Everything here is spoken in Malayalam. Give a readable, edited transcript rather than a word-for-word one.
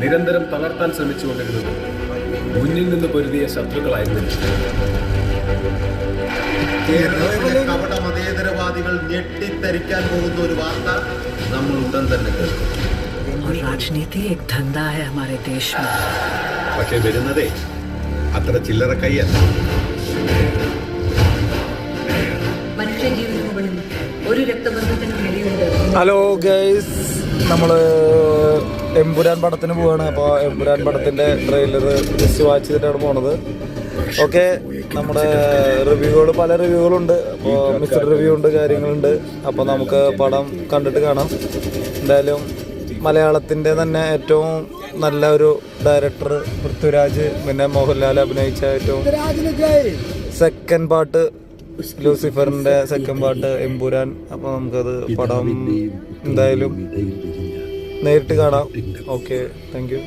നിരന്തരം തളർത്താൻ ശ്രമിച്ചുകൊണ്ടിരുന്നത് മുന്നിൽ നിന്ന് പൊരുതിയ ശത്രുക്കളായിരുന്നു. കേരളത്തിലെ കപട മതേതരവാദികൾ ഞെട്ടിത്തരിക്കാൻ പോകുന്ന ഒരു വാർത്ത നമ്മൾ ഉടൻ തന്നെ കേൾക്കും. राजनीति एक धंधा है हमारे देश में. പക്ഷെ വരുന്നതേ അത്ര ചില്ലറ കൈയല്ല. മനുഷ്യജീവന് മുകളിൽ ഒരു രക്തബന്ധത്തിന് വിലയുണ്ട്. ഹലോ ഗൈസ്, നമ്മൾ എമ്പുരാൻ പടത്തിന് പോവാണ്. അപ്പോൾ എമ്പുരാൻ പടത്തിൻ്റെ ട്രെയിലർ ജസ്റ്റ് വാച്ച് ചെയ്തിട്ടാണ് പോണത്. ഓക്കെ, നമ്മുടെ റിവ്യൂകൾ പല റിവ്യൂകളുണ്ട്. അപ്പോൾ മിക്സഡ് റിവ്യൂ ഉണ്ട്, കാര്യങ്ങളുണ്ട്. അപ്പോൾ നമുക്ക് പടം കണ്ടിട്ട് കാണാം. എന്തായാലും മലയാളത്തിൻ്റെ തന്നെ ഏറ്റവും നല്ല ഒരു ഡയറക്ടർ പൃഥ്വിരാജ്, പിന്നെ മോഹൻലാൽ അഭിനയിച്ച ഏറ്റവും സെക്കൻഡ് പാർട്ട് ലൂസിഫറിൻ്റെ സെക്കൻഡ് പാർട്ട് എമ്പുരാൻ. അപ്പോൾ നമുക്കത് പടം എന്തായാലും നേരിട്ട് കാണാം. Okay, thank U.